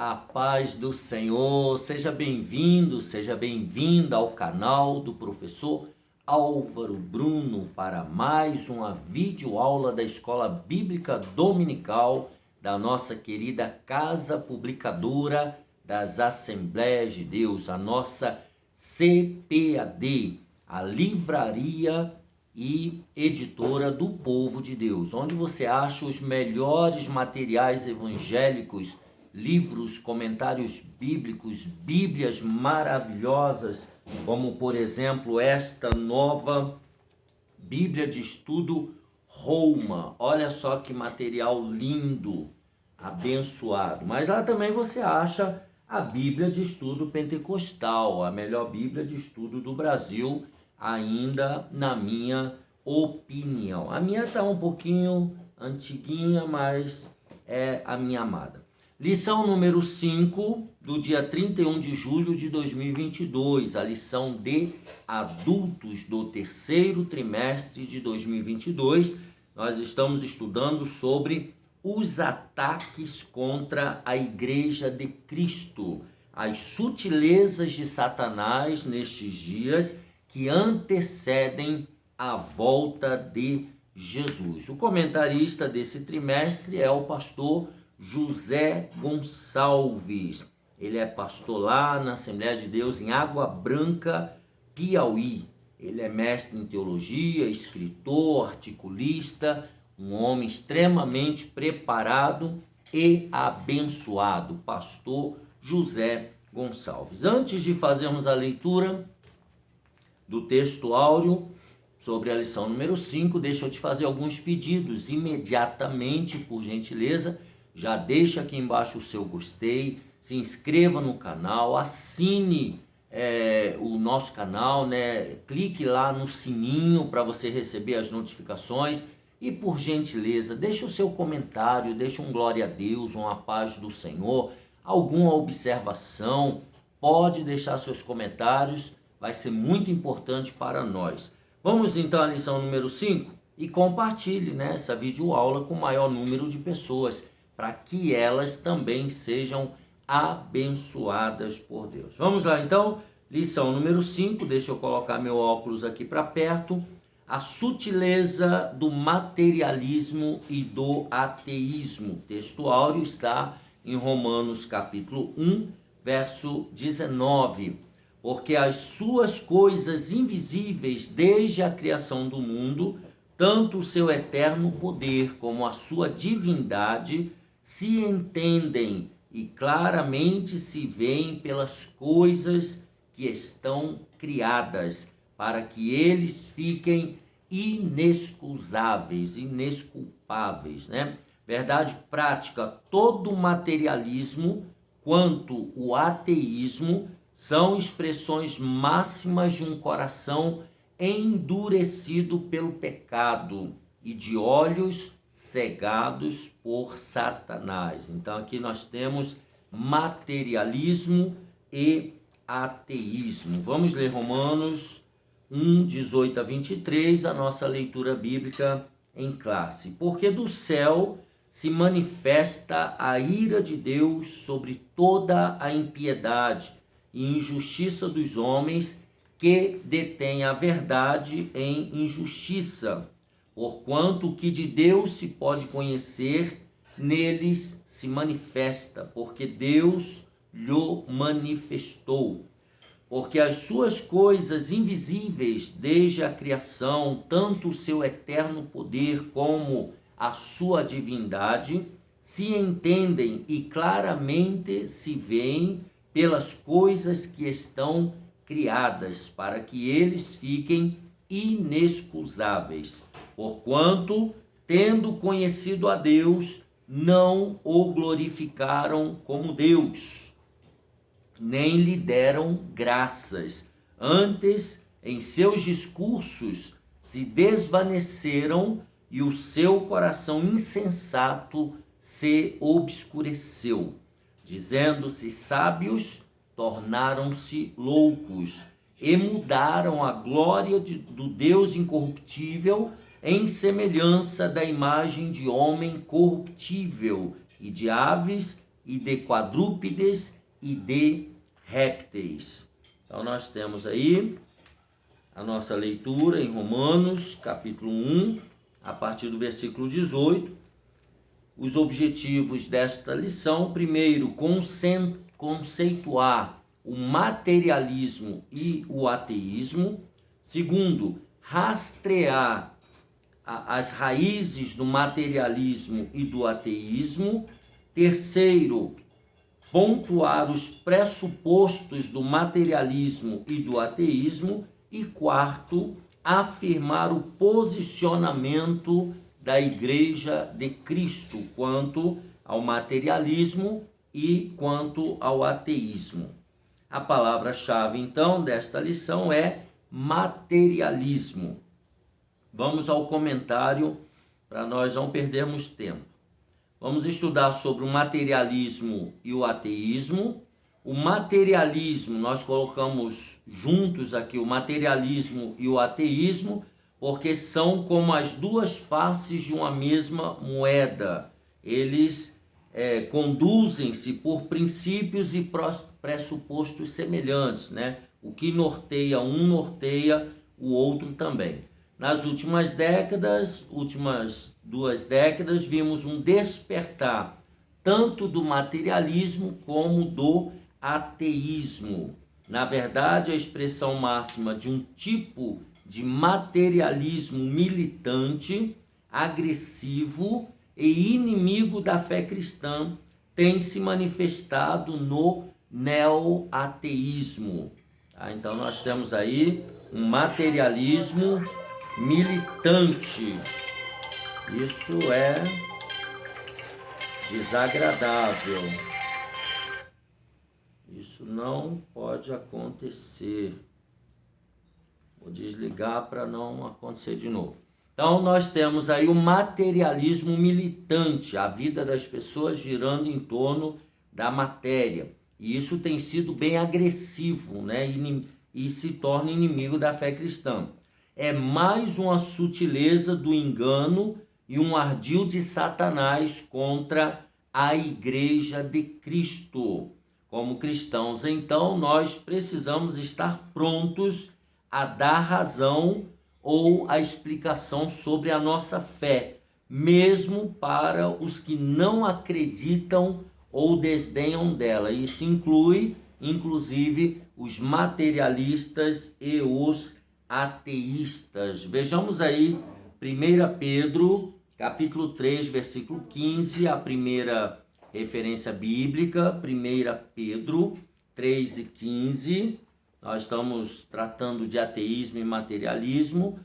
A paz do Senhor, seja bem-vindo, seja bem-vinda ao canal do professor Álvaro Bruno para mais uma videoaula da Escola Bíblica Dominical da nossa querida Casa Publicadora das Assembleias de Deus, a nossa CPAD, a Livraria e Editora do Povo de Deus, onde você acha os melhores materiais evangélicos, livros, comentários bíblicos, bíblias maravilhosas, como por exemplo esta nova Bíblia de Estudo Roma. Olha só que material lindo, abençoado. Mas lá também você acha a Bíblia de Estudo Pentecostal, a melhor Bíblia de Estudo do Brasil, ainda na minha opinião. A minha está um pouquinho antiguinha, mas é a minha amada. Lição número 5, do dia 31 de julho de 2022, a lição de adultos do terceiro trimestre de 2022. Nós estamos estudando sobre os ataques contra a Igreja de Cristo, as sutilezas de Satanás nestes dias que antecedem a volta de Jesus. O comentarista desse trimestre é o pastor José Gonçalves. Ele é pastor lá na Assembleia de Deus em Água Branca, Piauí. Ele é mestre em teologia, escritor, articulista, um homem extremamente preparado e abençoado, pastor José Gonçalves. Antes de fazermos a leitura do texto áureo sobre a lição número 5, deixa eu te fazer alguns pedidos imediatamente, por gentileza. Já deixa aqui embaixo o seu gostei, se inscreva no canal, assine o nosso canal, né? Clique lá no sininho para você receber as notificações e, por gentileza, deixa o seu comentário, deixa um glória a Deus, uma paz do Senhor, alguma observação, pode deixar seus comentários, vai ser muito importante para nós. Vamos então à lição número 5 e compartilhe, né, essa videoaula com o maior número de pessoas, para que elas também sejam abençoadas por Deus. Vamos lá então, lição número 5, deixa eu colocar meu óculos aqui para perto. A sutileza do materialismo e do ateísmo. O texto áureo está em Romanos capítulo 1, verso 19. Porque as suas coisas invisíveis desde a criação do mundo, tanto o seu eterno poder como a sua divindade, se entendem e claramente se veem pelas coisas que estão criadas, para que eles fiquem inexcusáveis, inesculpáveis, né? Verdade prática, todo materialismo quanto o ateísmo são expressões máximas de um coração endurecido pelo pecado e de olhos cegados por Satanás. Então aqui nós temos materialismo e ateísmo. Vamos ler Romanos 1, 18 a 23, a nossa leitura bíblica em classe. Porque do céu se manifesta a ira de Deus sobre toda a impiedade e injustiça dos homens que detêm a verdade em injustiça. Porquanto o que de Deus se pode conhecer, neles se manifesta, porque Deus lhe manifestou. Porque as suas coisas invisíveis desde a criação, tanto o seu eterno poder como a sua divindade, se entendem e claramente se veem pelas coisas que estão criadas, para que eles fiquem inexcusáveis. Porquanto, tendo conhecido a Deus, não o glorificaram como Deus, nem lhe deram graças. Antes, em seus discursos, se desvaneceram e o seu coração insensato se obscureceu. Dizendo-se sábios, tornaram-se loucos e mudaram a glória do Deus incorruptível em semelhança da imagem de homem corruptível e de aves e de quadrúpedes e de répteis. Então nós temos aí a nossa leitura em Romanos, capítulo 1, a partir do versículo 18. Os objetivos desta lição: primeiro, conceituar o materialismo e o ateísmo. Segundo, rastrear as raízes do materialismo e do ateísmo. Terceiro, pontuar os pressupostos do materialismo e do ateísmo. E quarto, afirmar o posicionamento da Igreja de Cristo quanto ao materialismo e quanto ao ateísmo. A palavra-chave, então, desta lição é materialismo. Vamos ao comentário para nós não perdermos tempo. Vamos estudar sobre o materialismo e o ateísmo. O materialismo, nós colocamos juntos aqui o materialismo e o ateísmo, porque são como as duas faces de uma mesma moeda. Eles conduzem-se por princípios e pressupostos semelhantes, né? O que norteia um, norteia o outro também. Nas últimas duas décadas, vimos um despertar tanto do materialismo como do ateísmo. Na verdade, a expressão máxima de um tipo de materialismo militante, agressivo e inimigo da fé cristã tem se manifestado no neoateísmo. Então nós temos aí um materialismo militante. Isso é desagradável. Isso não pode acontecer. Vou desligar para não acontecer de novo. Então nós temos aí o materialismo militante, a vida das pessoas girando em torno da matéria. E isso tem sido bem agressivo, né? E se torna inimigo da fé cristã. É mais uma sutileza do engano e um ardil de Satanás contra a Igreja de Cristo. Como cristãos, então, nós precisamos estar prontos a dar razão ou a explicação sobre a nossa fé, mesmo para os que não acreditam ou desdenham dela. Isso inclui, inclusive, os materialistas e os ateístas. Vejamos aí 1 Pedro, capítulo 3, versículo 15, a primeira referência bíblica, 1 Pedro 3 e 15. Nós estamos tratando de ateísmo e materialismo.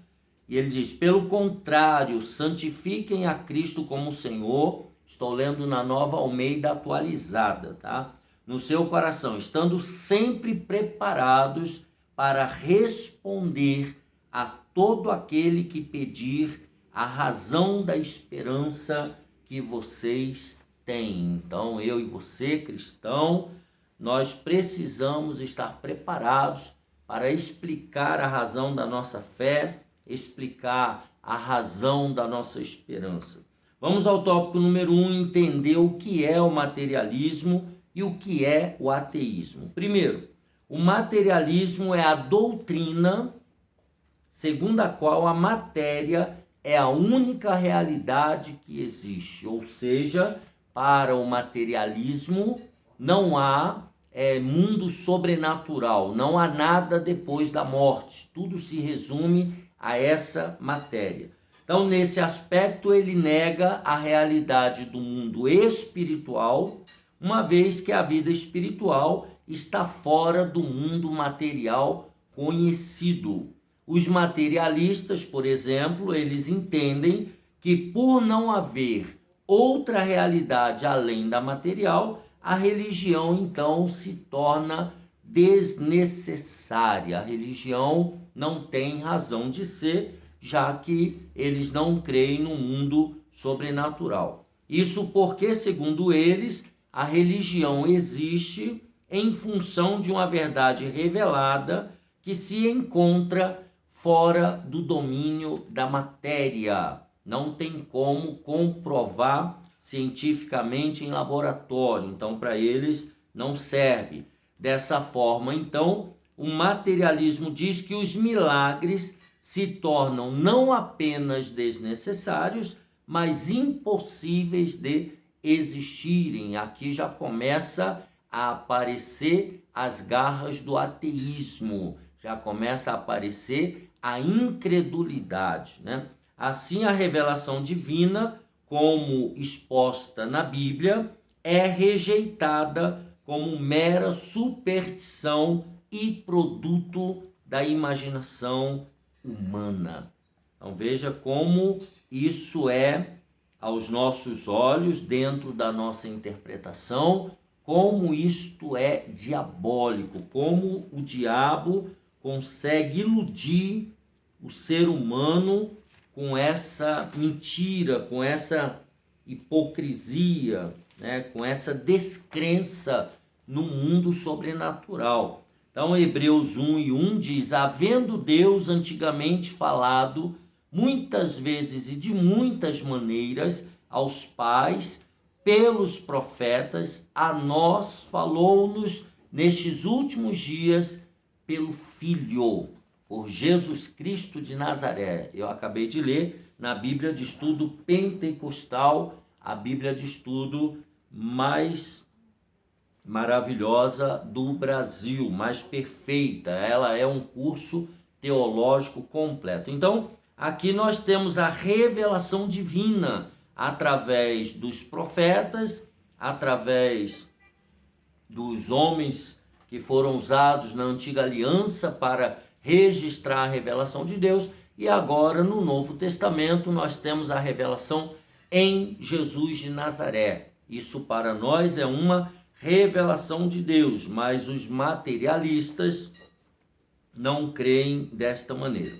E ele diz: pelo contrário, santifiquem a Cristo como Senhor. Estou lendo na Nova Almeida atualizada, tá? No seu coração, estando sempre preparados para responder a todo aquele que pedir a razão da esperança que vocês têm. Então, eu e você, cristão, nós precisamos estar preparados para explicar a razão da nossa fé, explicar a razão da nossa esperança. Vamos ao tópico número 1, entender o que é o materialismo e o que é o ateísmo. Primeiro, o materialismo é a doutrina segundo a qual a matéria é a única realidade que existe. Ou seja, para o materialismo não há mundo sobrenatural, não há nada depois da morte. Tudo se resume a essa matéria. Então, nesse aspecto, ele nega a realidade do mundo espiritual, uma vez que a vida espiritual está fora do mundo material conhecido. Os materialistas, por exemplo, eles entendem que por não haver outra realidade além da material, a religião então se torna desnecessária. A religião não tem razão de ser, já que eles não creem no mundo sobrenatural. Isso porque, segundo eles, a religião existe em função de uma verdade revelada que se encontra fora do domínio da matéria. Não tem como comprovar cientificamente em laboratório, então para eles não serve. Dessa forma, então, o materialismo diz que os milagres se tornam não apenas desnecessários, mas impossíveis de existirem. Aqui já começa a aparecer as garras do ateísmo, já começa a aparecer a incredulidade, né? Assim, a revelação divina, como exposta na Bíblia, é rejeitada como mera superstição e produto da imaginação humana. Então veja como isso é, aos nossos olhos, dentro da nossa interpretação, como isto é diabólico, como o diabo consegue iludir o ser humano com essa mentira, com essa hipocrisia, né, com essa descrença no mundo sobrenatural. Então, Hebreus 1:1 diz: havendo Deus antigamente falado muitas vezes e de muitas maneiras aos pais pelos profetas, a nós falou-nos nestes últimos dias pelo Filho, por Jesus Cristo de Nazaré. Eu acabei de ler na Bíblia de Estudo Pentecostal, a Bíblia de Estudo mais maravilhosa do Brasil, mais perfeita. Ela é um curso teológico completo. Então, aqui nós temos a revelação divina através dos profetas, através dos homens que foram usados na antiga aliança para registrar a revelação de Deus, e agora no Novo Testamento nós temos a revelação em Jesus de Nazaré. Isso para nós é uma revelação de Deus, mas os materialistas não creem desta maneira.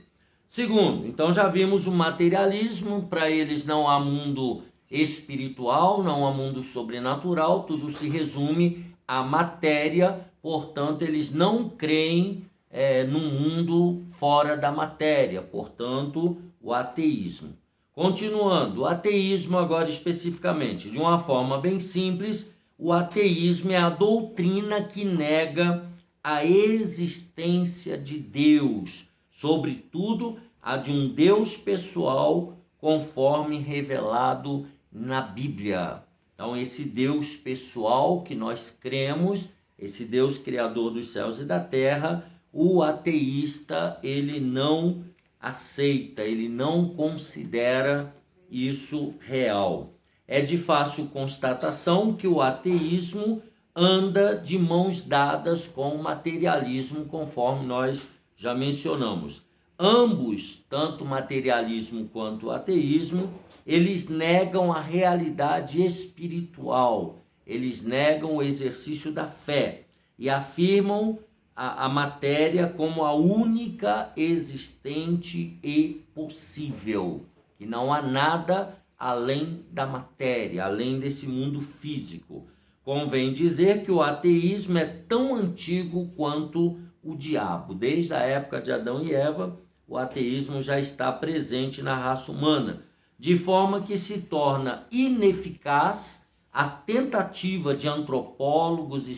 Segundo, então já vimos o materialismo, para eles não há mundo espiritual, não há mundo sobrenatural, tudo se resume à matéria, portanto eles não creem num mundo fora da matéria, portanto o ateísmo. Continuando, o ateísmo agora especificamente, de uma forma bem simples, o ateísmo é a doutrina que nega a existência de Deus, sobretudo a de um Deus pessoal, conforme revelado na Bíblia. Então, esse Deus pessoal que nós cremos, esse Deus criador dos céus e da terra, o ateísta, ele não aceita, ele não considera isso real. É de fácil constatação que o ateísmo anda de mãos dadas com o materialismo, conforme nós já mencionamos. Ambos, tanto o materialismo quanto o ateísmo, eles negam a realidade espiritual, eles negam o exercício da fé e afirmam a matéria como a única existente e possível, que não há nada além da matéria, além desse mundo físico. Convém dizer que o ateísmo é tão antigo quanto o diabo. Desde a época de Adão e Eva, o ateísmo já está presente na raça humana, de forma que se torna ineficaz a tentativa de antropólogos e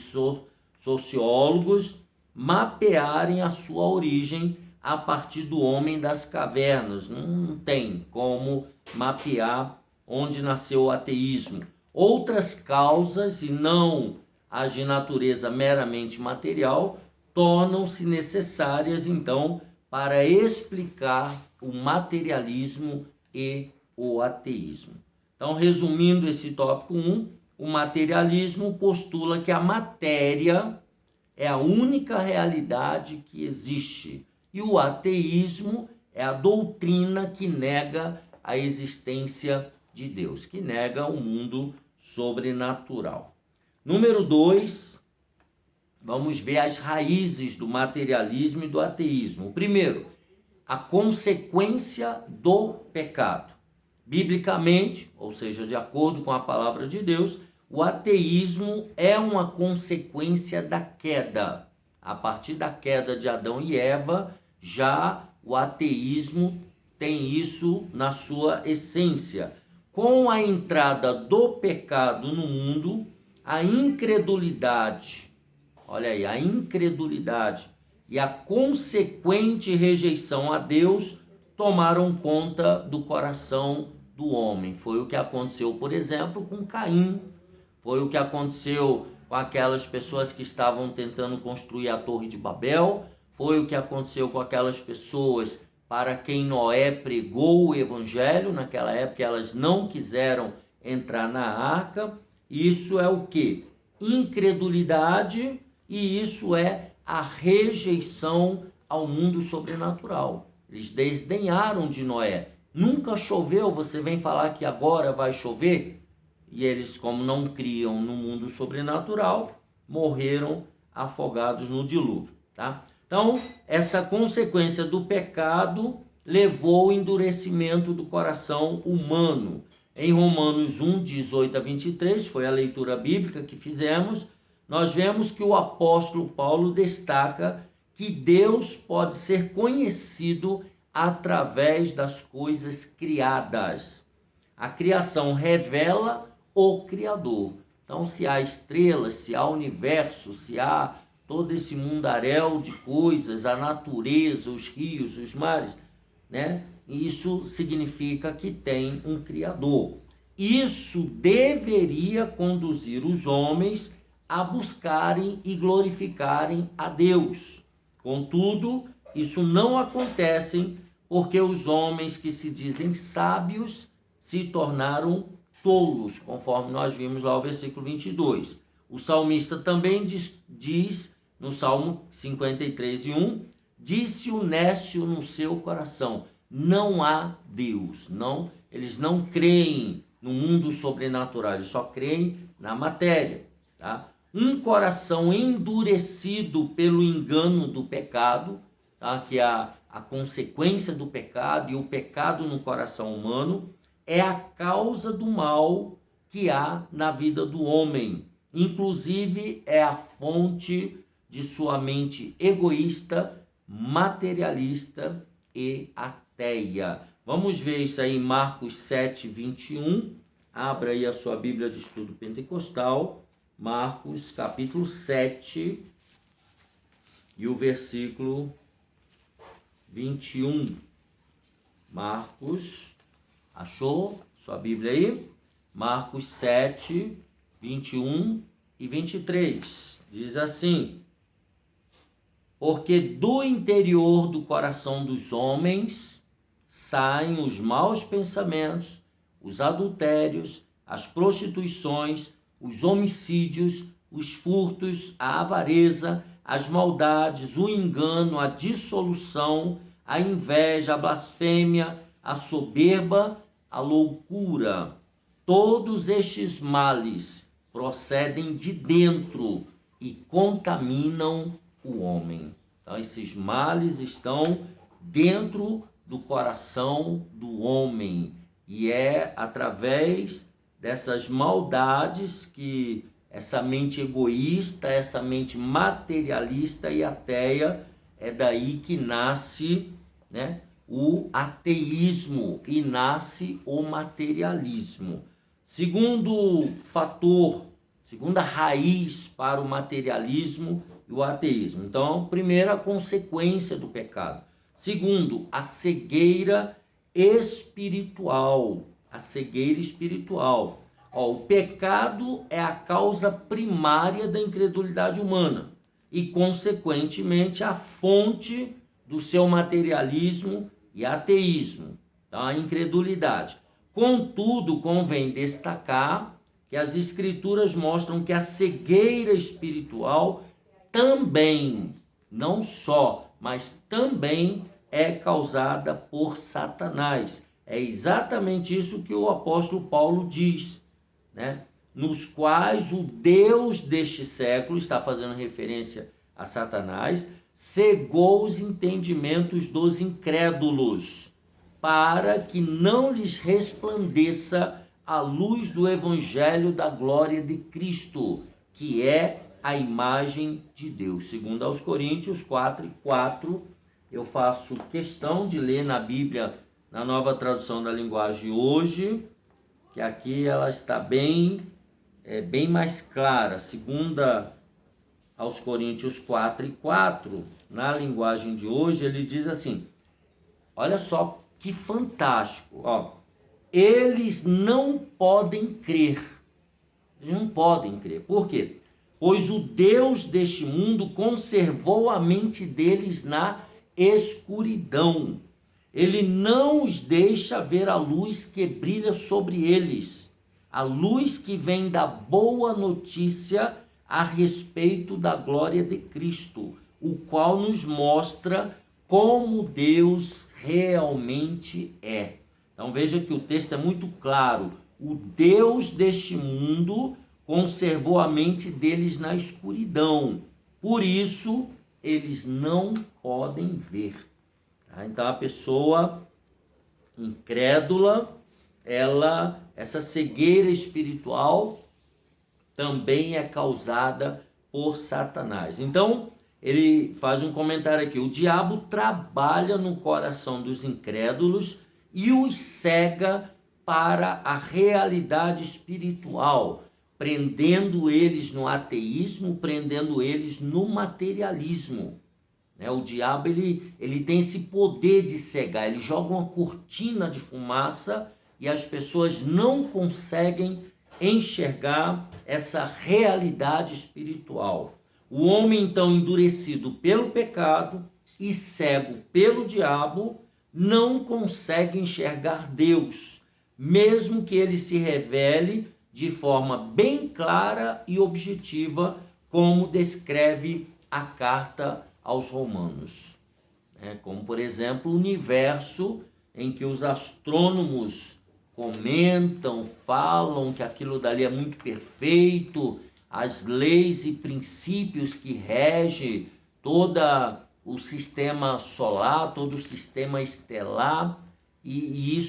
sociólogos mapearem a sua origem a partir do homem das cavernas. Não tem como mapear onde nasceu o ateísmo. Outras causas, e não as de natureza meramente material, tornam-se necessárias, então, para explicar o materialismo e o ateísmo. Então, resumindo esse tópico 1, o materialismo postula que a matéria é a única realidade que existe, e o ateísmo é a doutrina que nega a existência de Deus, que nega o mundo sobrenatural. Número 2, vamos ver as raízes do materialismo e do ateísmo. Primeiro, a consequência do pecado. Biblicamente, ou seja, de acordo com a palavra de Deus, o ateísmo é uma consequência da queda. A partir da queda de Adão e Eva, já o ateísmo tem isso na sua essência. com a entrada do pecado no mundo, a incredulidade, olha aí, a incredulidade e a consequente rejeição a Deus tomaram conta do coração do homem. Foi o que aconteceu, por exemplo, com Caim. Foi o que aconteceu com aquelas pessoas que estavam tentando construir a Torre de Babel. Foi o que aconteceu com aquelas pessoas para quem Noé pregou o evangelho. Naquela época elas não quiseram entrar na arca. Isso é o quê? Incredulidade, e isso é a rejeição ao mundo sobrenatural. Eles desdenharam de Noé. Nunca choveu, você vem falar que agora vai chover? E eles, como não criam no mundo sobrenatural, morreram afogados no dilúvio, tá? Então, essa consequência do pecado levou ao endurecimento do coração humano. Em Romanos 1, 18 a 23, foi a leitura bíblica que fizemos, nós vemos que o apóstolo Paulo destaca que Deus pode ser conhecido através das coisas criadas. A criação revela o Criador. Então, se há estrelas, se há universo, se há todo esse mundaréu de coisas, a natureza, os rios, os mares, né? Isso significa que tem um Criador. Isso deveria conduzir os homens a buscarem e glorificarem a Deus. Contudo, isso não acontece porque os homens que se dizem sábios se tornaram tolos, conforme nós vimos lá o versículo 22. O salmista também diz no Salmo 53, 1, disse o nécio no seu coração, não há Deus. Não, eles não creem no mundo sobrenatural, eles só creem na matéria, tá? Um coração endurecido pelo engano do pecado, tá? Que é a consequência do pecado, e o pecado no coração humano é a causa do mal que há na vida do homem. Inclusive, é a fonte de sua mente egoísta, materialista e ateia. Vamos ver isso aí em Marcos 7, 21. Abra aí a sua Bíblia de Estudo Pentecostal. Marcos, capítulo 7, e o versículo 21. Marcos, achou sua Bíblia aí? Marcos 7, 21 e 23. Diz assim: porque do interior do coração dos homens saem os maus pensamentos, os adultérios, as prostituições, os homicídios, os furtos, a avareza, as maldades, o engano, a dissolução, a inveja, a blasfêmia, a soberba, a loucura. Todos estes males procedem de dentro e contaminam o homem. Então, esses males estão dentro do coração do homem, e é através dessas maldades que essa mente egoísta, essa mente materialista e ateia, é daí que nasce, né, o ateísmo e nasce o materialismo. Segundo fator, segunda raiz para o materialismo e o ateísmo. Então, primeiro, a consequência do pecado. Segundo, a cegueira espiritual. A cegueira espiritual. O pecado é a causa primária da incredulidade humana e, consequentemente, a fonte do seu materialismo e ateísmo, tá? A incredulidade. Contudo, convém destacar que as Escrituras mostram que a cegueira espiritual também, não só, mas também é causada por Satanás. É exatamente isso que o apóstolo Paulo diz, né? Nos quais o Deus deste século, está fazendo referência a Satanás, cegou os entendimentos dos incrédulos, para que não lhes resplandeça a luz do evangelho da glória de Cristo, que é a imagem de Deus. Segundo aos Coríntios 4, 4, eu faço questão de ler na Bíblia, na Nova Tradução da Linguagem hoje, que aqui ela está bem mais clara. Segunda aos Coríntios 4:4, na linguagem de hoje, ele diz assim, olha só que fantástico, ó. Eles não podem crer. Eles não podem crer. Por quê? Pois o Deus deste mundo conservou a mente deles na escuridão. Ele não os deixa ver a luz que brilha sobre eles, a luz que vem da boa notícia a respeito da glória de Cristo, o qual nos mostra como Deus realmente é. Então veja que o texto é muito claro. O Deus deste mundo conservou a mente deles na escuridão. Por isso, eles não podem ver. Então a pessoa incrédula, essa cegueira espiritual também é causada por Satanás. Então, ele faz um comentário aqui. O diabo trabalha no coração dos incrédulos e os cega para a realidade espiritual, prendendo eles no ateísmo, prendendo eles no materialismo. O diabo ele tem esse poder de cegar, ele joga uma cortina de fumaça e as pessoas não conseguem enxergar essa realidade espiritual. O homem, então, endurecido pelo pecado e cego pelo diabo, não consegue enxergar Deus, mesmo que ele se revele de forma bem clara e objetiva, como descreve a carta aos Romanos. Como, por exemplo, o universo em que os astrônomos comentam, falam que aquilo dali é muito perfeito, as leis e princípios que regem todo o sistema solar, todo o sistema estelar, e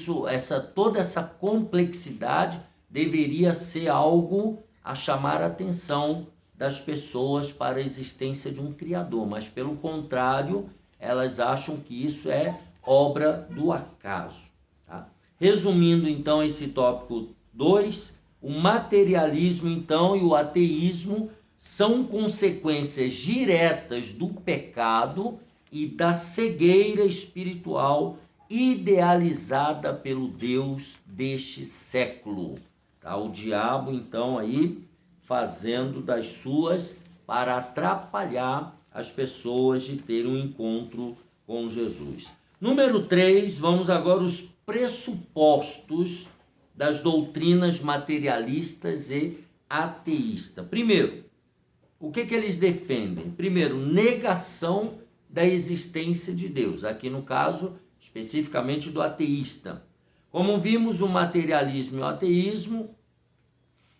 toda essa complexidade deveria ser algo a chamar a atenção das pessoas para a existência de um Criador, mas pelo contrário, elas acham que isso é obra do acaso. Tá? Resumindo então esse tópico 2, o materialismo então e o ateísmo são consequências diretas do pecado e da cegueira espiritual idealizada pelo Deus deste século. Tá? O diabo então aí fazendo das suas para atrapalhar as pessoas de ter um encontro com Jesus. Número 3, vamos agora aos pressupostos das doutrinas materialistas e ateístas. Primeiro, o que eles defendem? Primeiro, negação da existência de Deus. Aqui no caso, especificamente do ateísta. Como vimos, o materialismo e o ateísmo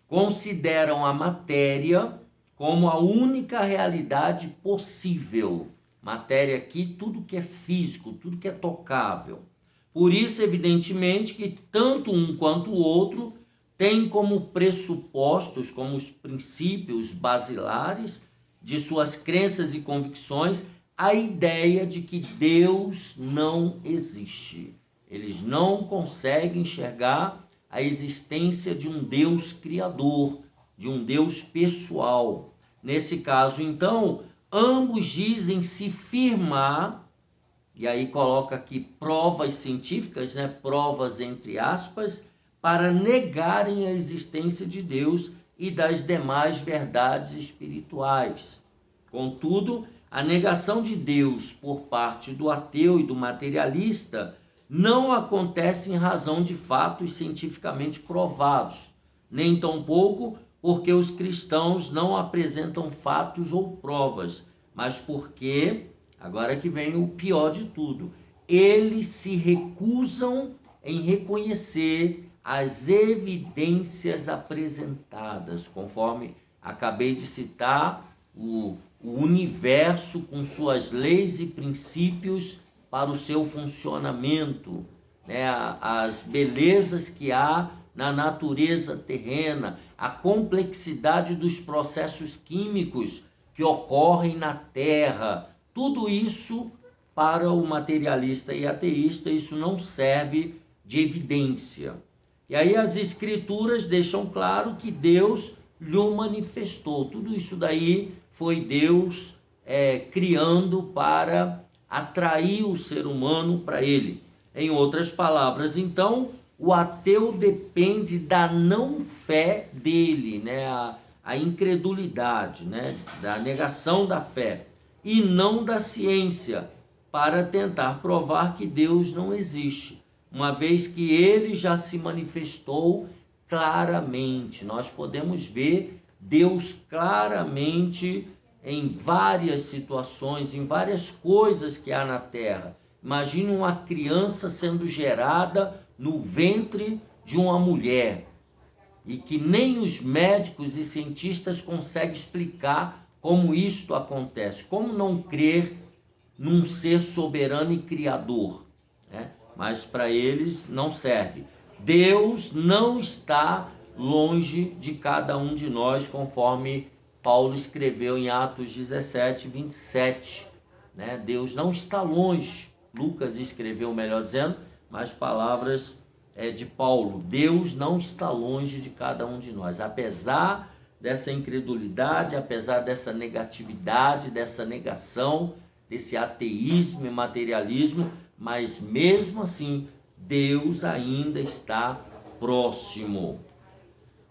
consideram a matéria como a única realidade possível. Matéria aqui, tudo que é físico, tudo que é tocável. Por isso, evidentemente, que tanto um quanto o outro têm como pressupostos, como os princípios basilares de suas crenças e convicções, a ideia de que Deus não existe. Eles não conseguem enxergar a existência de um Deus criador, de um Deus pessoal. Nesse caso, então, ambos dizem se firmar, e aí coloca aqui provas científicas, provas entre aspas, para negarem a existência de Deus e das demais verdades espirituais. Contudo, a negação de Deus por parte do ateu e do materialista não acontece em razão de fatos cientificamente provados, nem tampouco porque os cristãos não apresentam fatos ou provas, mas porque, agora que vem o pior de tudo, eles se recusam em reconhecer as evidências apresentadas, conforme acabei de citar, o universo com suas leis e princípios para o seu funcionamento, as belezas que há na natureza terrena, a complexidade dos processos químicos que ocorrem na Terra, tudo isso para o materialista e ateísta, isso não serve de evidência. E aí as escrituras deixam claro que Deus lhe manifestou. Tudo isso daí foi Deus criando para atrair o ser humano para ele. Em outras palavras, então, o ateu depende da não fé dele, né? A incredulidade, né? Da negação da fé, e não da ciência, para tentar provar que Deus não existe, uma vez que ele já se manifestou claramente. Nós podemos ver Deus claramente em várias situações, em várias coisas que há na terra. Imagine uma criança sendo gerada no ventre de uma mulher, e que nem os médicos e cientistas conseguem explicar como isto acontece. Como não crer num ser soberano e criador, né? Mas para eles não serve. Deus não está longe de cada um de nós, conforme Paulo escreveu em Atos 17, 27. Né? Deus não está longe. Lucas escreveu, melhor dizendo, mas palavras de Paulo. Deus não está longe de cada um de nós. Apesar dessa incredulidade, apesar dessa negatividade, dessa negação, desse ateísmo e materialismo, mas mesmo assim, Deus ainda está próximo.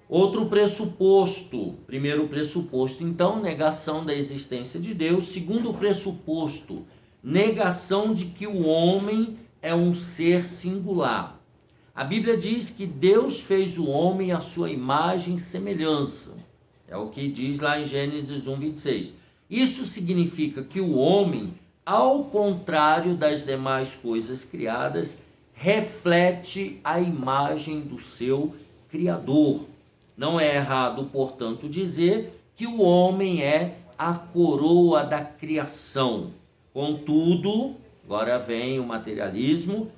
Outro pressuposto, primeiro pressuposto, então, negação da existência de Deus. Segundo pressuposto, negação de que o homem é um ser singular. A Bíblia diz que Deus fez o homem à sua imagem e semelhança. É o que diz lá em Gênesis 1, 26. Isso significa que o homem, ao contrário das demais coisas criadas, reflete a imagem do seu Criador. Não é errado, portanto, dizer que o homem é a coroa da criação. Contudo, agora vem o materialismo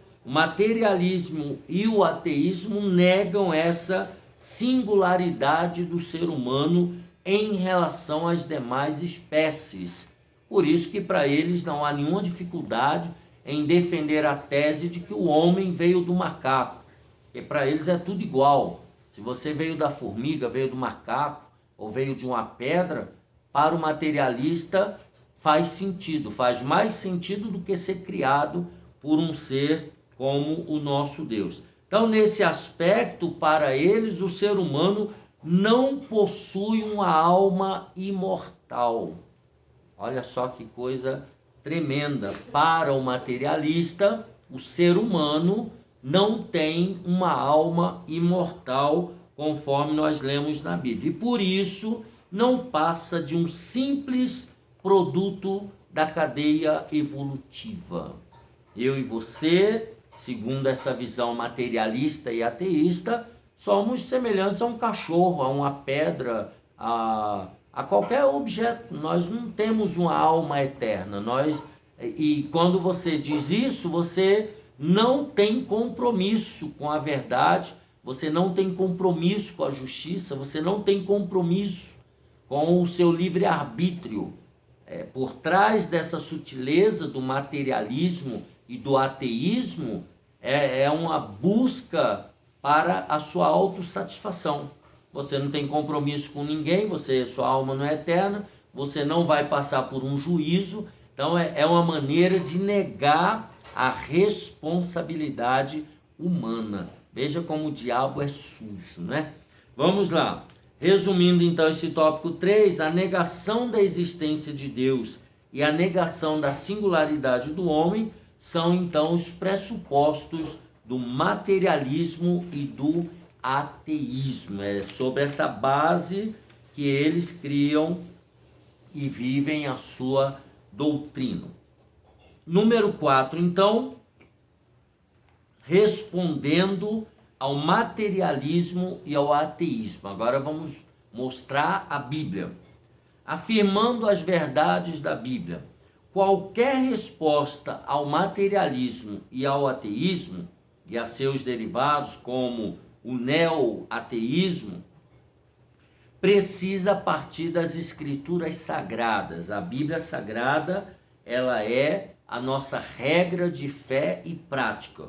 e o ateísmo negam essa singularidade do ser humano em relação às demais espécies. Por isso que para eles não há nenhuma dificuldade em defender a tese de que o homem veio do macaco, porque para eles é tudo igual. Se você veio da formiga, veio do macaco ou veio de uma pedra, para o materialista faz sentido, faz mais sentido do que ser criado por um ser como o nosso Deus. Então, nesse aspecto, para eles, o ser humano não possui uma alma imortal. Olha só que coisa tremenda. Para o materialista, o ser humano não tem uma alma imortal, conforme nós lemos na Bíblia. E por isso, não passa de um simples produto da cadeia evolutiva. Eu e você, segundo essa visão materialista e ateísta, somos semelhantes a um cachorro, a uma pedra, a qualquer objeto. Nós não temos uma alma eterna. E quando você diz isso, você não tem compromisso com a verdade, você não tem compromisso com a justiça, você não tem compromisso com o seu livre-arbítrio. Por trás dessa sutileza do materialismo e do ateísmo, é uma busca para a sua autossatisfação. Você não tem compromisso com ninguém, sua alma não é eterna, você não vai passar por um juízo. Então é uma maneira de negar a responsabilidade humana. Veja como o diabo é sujo, né? Vamos lá. Resumindo então esse tópico 3, a negação da existência de Deus e a negação da singularidade do homem são então os pressupostos do materialismo e do ateísmo. É sobre essa base que eles criam e vivem a sua doutrina. Número 4, então, respondendo ao materialismo e ao ateísmo. Agora vamos mostrar a Bíblia. Afirmando as verdades da Bíblia, qualquer resposta ao materialismo e ao ateísmo e a seus derivados, como o neo-ateísmo, precisa partir das escrituras sagradas. A Bíblia Sagrada, ela é a nossa regra de fé e prática.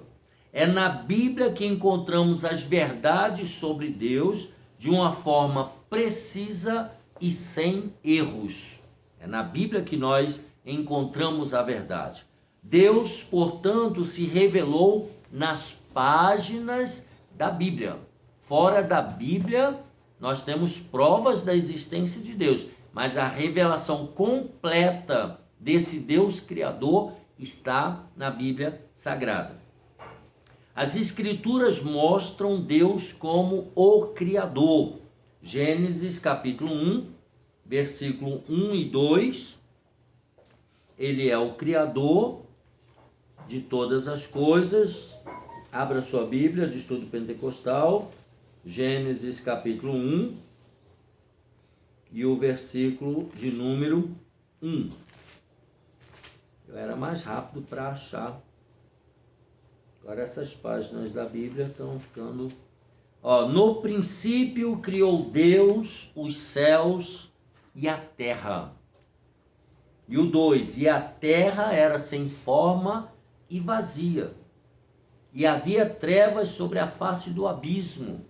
É na Bíblia que encontramos as verdades sobre Deus de uma forma precisa e sem erros. É na Bíblia que nós encontramos a verdade. Deus, portanto, se revelou nas páginas da Bíblia. Fora da Bíblia, nós temos provas da existência de Deus, mas a revelação completa desse Deus Criador está na Bíblia Sagrada. As Escrituras mostram Deus como o Criador. Gênesis capítulo 1, versículo 1 e 2. Ele é o Criador de todas as coisas. Abra sua Bíblia de estudo pentecostal. Gênesis capítulo 1 e o versículo de número 1. Eu era mais rápido para achar. Agora essas páginas da Bíblia estão ficando... no princípio criou Deus os céus e a terra. E o 2, e a terra era sem forma e vazia. E havia trevas sobre a face do abismo.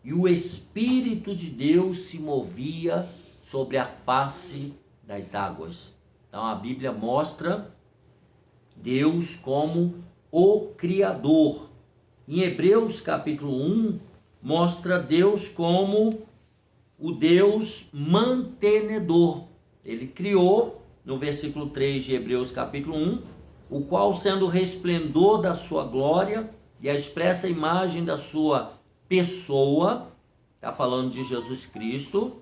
E o Espírito de Deus se movia sobre a face das águas. Então a Bíblia mostra Deus como o Criador. Em Hebreus capítulo 1, mostra Deus como o Deus mantenedor. Ele criou, no versículo 3 de Hebreus capítulo 1, o qual, sendo o resplendor da sua glória e a expressa imagem da sua pessoa, está falando de Jesus Cristo,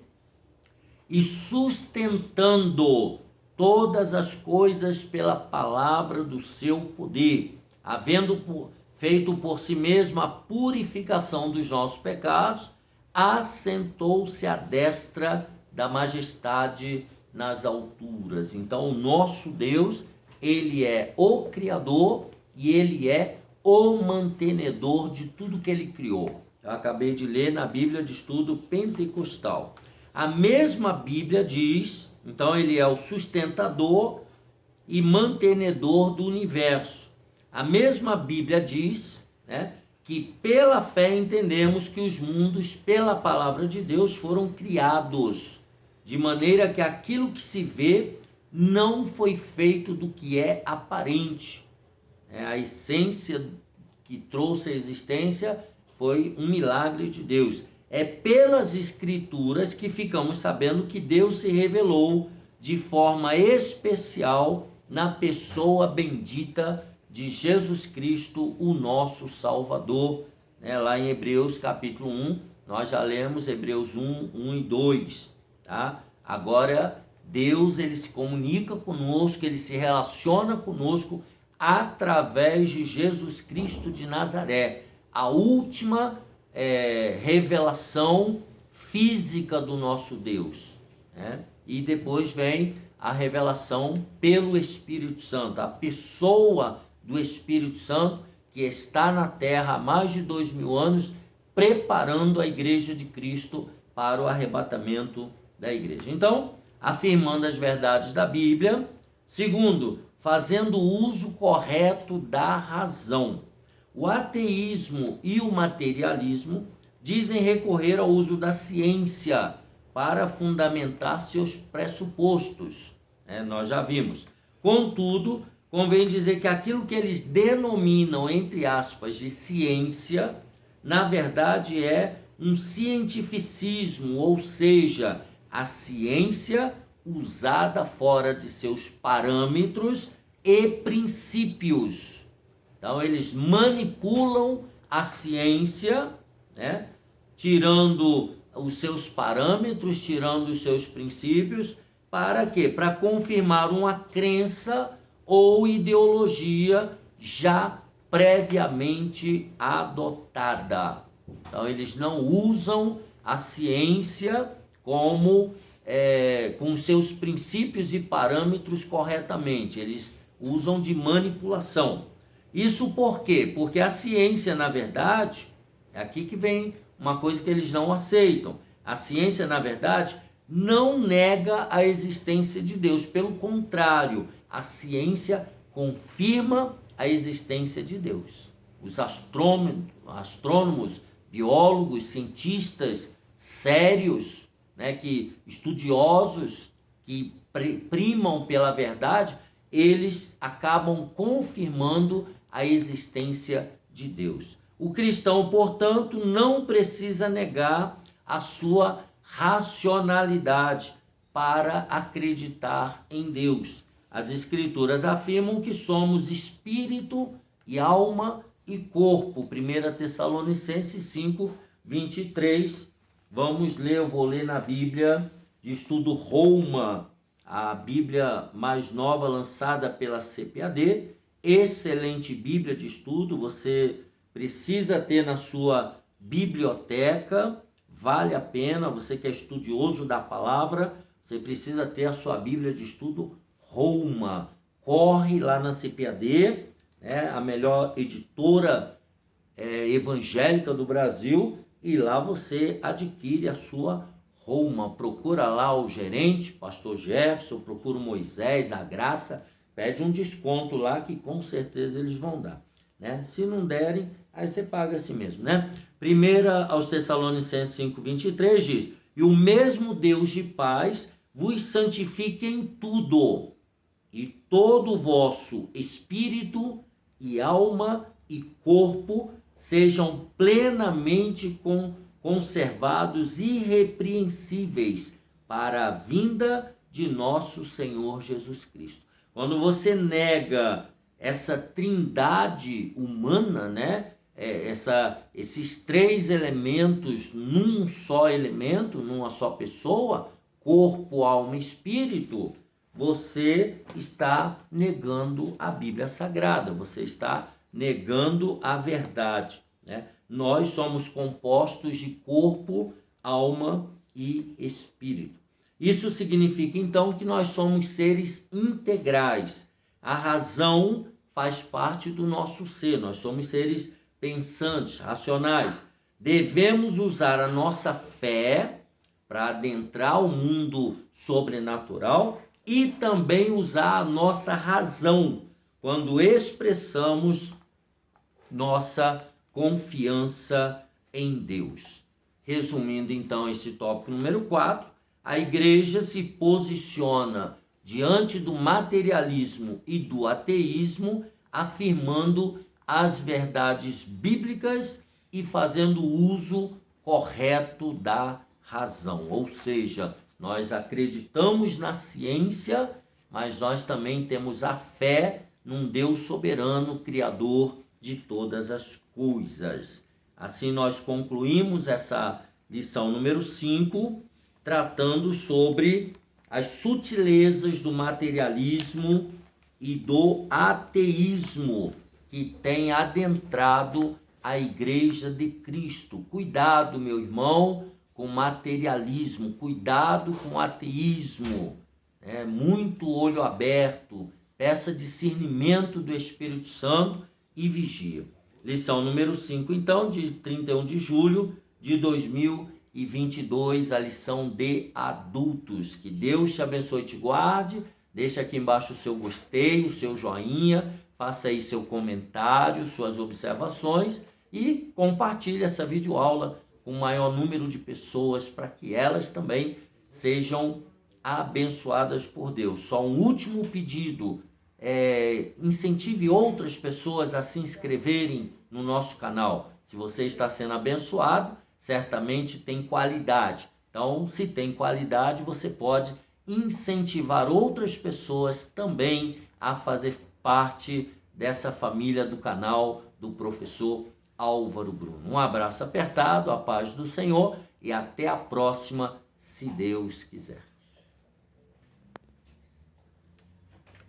e sustentando todas as coisas pela palavra do seu poder, havendo feito por si mesmo a purificação dos nossos pecados, assentou-se à destra da majestade nas alturas. Então, o nosso Deus, ele é o Criador e ele é o mantenedor de tudo que ele criou. Eu acabei de ler na Bíblia de Estudo Pentecostal. A mesma Bíblia diz, então ele é o sustentador e mantenedor do universo. A mesma Bíblia diz, que pela fé entendemos que os mundos, pela palavra de Deus, foram criados, de maneira que aquilo que se vê não foi feito do que é aparente. A essência que trouxe a existência foi um milagre de Deus. É pelas Escrituras que ficamos sabendo que Deus se revelou de forma especial na pessoa bendita de Jesus Cristo, o nosso Salvador. Lá em Hebreus capítulo 1, nós já lemos Hebreus 1, 1 e 2. Tá? Agora, Deus, ele se comunica conosco, ele se relaciona conosco através de Jesus Cristo de Nazaré, a última revelação física do nosso Deus. E depois vem a revelação pelo Espírito Santo, a pessoa do Espírito Santo que está na terra há mais de 2000 anos, preparando a igreja de Cristo para o arrebatamento da igreja. Então, afirmando as verdades da Bíblia. Segundo, fazendo uso correto da razão. O ateísmo e o materialismo dizem recorrer ao uso da ciência para fundamentar seus pressupostos. Nós já vimos. Contudo, convém dizer que aquilo que eles denominam, entre aspas, de ciência, na verdade é um cientificismo, ou seja, a ciência usada fora de seus parâmetros e princípios. Então, eles manipulam a ciência, tirando os seus parâmetros, tirando os seus princípios, para quê? Para confirmar uma crença ou ideologia já previamente adotada. Então, eles não usam a ciência como com seus princípios e parâmetros corretamente. Eles usam de manipulação. Isso por quê? Porque a ciência, na verdade, é aqui que vem uma coisa que eles não aceitam. A ciência, na verdade, não nega a existência de Deus. Pelo contrário, a ciência confirma a existência de Deus. os astrônomos, biólogos, cientistas sérios, né, estudiosos, que primam pela verdade, eles acabam confirmando a existência de Deus. O cristão, portanto, não precisa negar a sua racionalidade para acreditar em Deus. As Escrituras afirmam que somos espírito e alma e corpo. 1 Tessalonicenses 5, 23. Vamos ler, eu vou ler na Bíblia de Estudo Roma, a Bíblia mais nova lançada pela CPAD. Excelente Bíblia de estudo, você precisa ter na sua biblioteca, vale a pena, você que é estudioso da palavra, você precisa ter a sua Bíblia de estudo Roma. Corre lá na CPAD, a melhor editora evangélica do Brasil, e lá você adquire a sua Roma. Procura lá o gerente, pastor Jefferson, procura o Moisés, a Graça, pede um desconto lá que com certeza eles vão dar, né? Se não derem, aí você paga assim mesmo, né? 1 aos Tessalonicenses 5:23 diz: e o mesmo Deus de paz vos santifique em tudo, e todo o vosso espírito e alma e corpo sejam plenamente conservados irrepreensíveis para a vinda de nosso Senhor Jesus Cristo. Quando você nega essa trindade humana, né? Esses três elementos num só elemento, numa só pessoa, corpo, alma e espírito, você está negando a Bíblia Sagrada, você está negando a verdade, né? Nós somos compostos de corpo, alma e espírito. Isso significa então que nós somos seres integrais. A razão faz parte do nosso ser, nós somos seres pensantes, racionais. Devemos usar a nossa fé para adentrar o mundo sobrenatural e também usar a nossa razão quando expressamos nossa confiança em Deus. Resumindo então esse tópico número 4, a igreja se posiciona diante do materialismo e do ateísmo, afirmando as verdades bíblicas e fazendo uso correto da razão. Ou seja, nós acreditamos na ciência, mas nós também temos a fé num Deus soberano, criador de todas as coisas. Assim nós concluímos essa lição número 5, tratando sobre as sutilezas do materialismo e do ateísmo que tem adentrado a Igreja de Cristo. Cuidado, meu irmão, com o materialismo, cuidado com o ateísmo, muito olho aberto, peça discernimento do Espírito Santo e vigia. Lição número 5, então, de 31 de julho de 2022, a lição de adultos. Que Deus te abençoe e te guarde. Deixa aqui embaixo o seu gostei, o seu joinha, faça aí seu comentário, suas observações e compartilhe essa videoaula com o maior número de pessoas para que elas também sejam abençoadas por Deus. Só um último pedido, incentive outras pessoas a se inscreverem no nosso canal. Se você está sendo abençoado, certamente tem qualidade. Então, se tem qualidade, você pode incentivar outras pessoas também a fazer parte dessa família do canal do professor Álvaro Bruno. Um abraço apertado, a paz do Senhor e até a próxima, se Deus quiser.